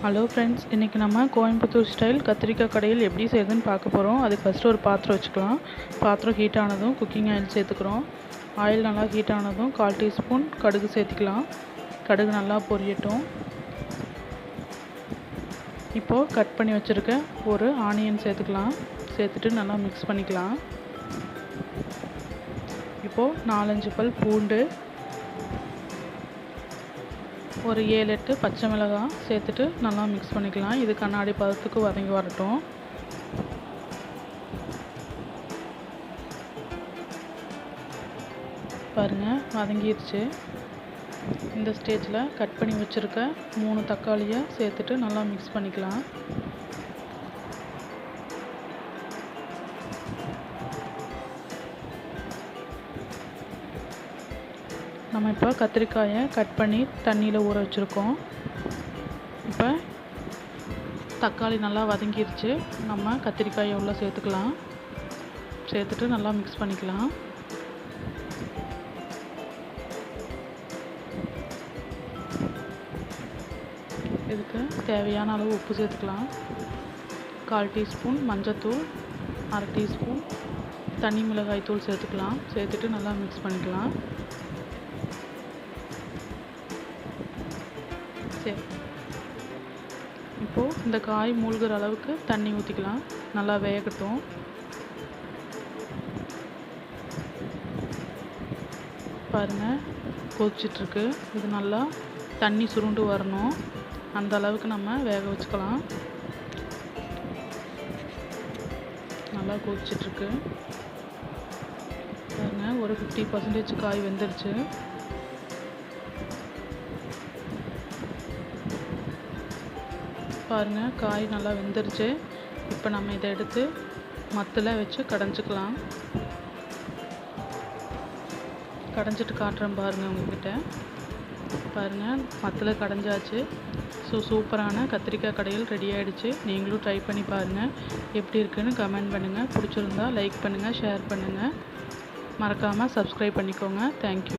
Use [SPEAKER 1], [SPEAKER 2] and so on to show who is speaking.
[SPEAKER 1] Hello friends, இன்றைக்கி நம்ம Coimbatore style கத்திரிக்காய் கடையில் எப்படி செய்யுதுன்னு பார்க்க போகிறோம். அதுக்கு ஃபஸ்ட்டு ஒரு பாத்திரம் வச்சுக்கலாம். பாத்திரம் ஹீட் ஆனதும் குக்கிங் ஆயில் சேர்த்துக்கிறோம். ஆயில் நல்லா ஹீட் ஆனதும் 1/4 டீஸ்பூன் கடுகு சேர்த்துக்கலாம். கடுகு நல்லா பொரியட்டும். இப்போது கட் பண்ணி வச்சுருக்க ஒரு ஆனியன் சேர்த்துக்கலாம். சேர்த்துட்டு நல்லா மிக்ஸ் பண்ணிக்கலாம். இப்போது 4-5 பல் பூண்டு, ஒரு 7-8 பச்சை மிளகாய் சேர்த்துட்டு நல்லா மிக்ஸ் பண்ணிக்கலாம். இது கண்ணாடி பதத்துக்கு வதங்கி வரட்டும். பாருங்கள், வதங்கிடுச்சு. இந்த ஸ்டேஜில் கட் பண்ணி வச்சுருக்க 3 தக்காளியை சேர்த்துட்டு நல்லா மிக்ஸ் பண்ணிக்கலாம். நம்ம இப்போ கத்திரிக்காயை கட் பண்ணி தண்ணியில் ஊற வச்சுருக்கோம். இப்போ தக்காளி நல்லா வதங்கிடுச்சு. நம்ம கத்திரிக்காயை உள்ளே சேர்த்துக்கலாம். சேர்த்துட்டு நல்லா மிக்ஸ் பண்ணிக்கலாம். இதுக்கு தேவையான அளவு உப்பு சேர்த்துக்கலாம். 1/4 டீஸ்பூன் மஞ்சத்தூள், 1/2 டீஸ்பூன் தனி மிளகாய் தூள் சேர்த்துக்கலாம். சேர்த்துட்டு நல்லா மிக்ஸ் பண்ணிக்கலாம். சரி, இப்போது இந்த காய் மூழ்கிற அளவுக்கு தண்ணி ஊற்றிக்கலாம். நல்லா வேகட்டும். பாருங்கள், கொதிச்சிட்ருக்கு. இது நல்லா தண்ணி சுருண்டு வரணும். அந்த அளவுக்கு நம்ம வேக வச்சுக்கலாம். நல்லா கொதிச்சிட்ருக்கு. பாருங்கள், ஒரு 50% காய் வெந்துருச்சு. பாருங்கள், காய் நல்லா வெந்துருச்சு. இப்போ நம்ம இதை எடுத்து மத்தில் வச்சு கடைஞ்சிக்கலாம். கடைஞ்சிட்டு காட்டுறேன் பாருங்கள் உங்கள்கிட்ட. பாருங்கள், மத்தில் கடைஞ்சாச்சு. சூப்பரான கத்திரிக்காய் கடையில் ரெடி ஆகிடுச்சு. நீங்களும் ட்ரை பண்ணி பாருங்கள். எப்படி இருக்குன்னு கமெண்ட் பண்ணுங்கள். பிடிச்சிருந்தா லைக் பண்ணுங்கள், ஷேர் பண்ணுங்கள். மறக்காமல் சப்ஸ்கிரைப் பண்ணிக்கோங்க. தேங்க்யூ.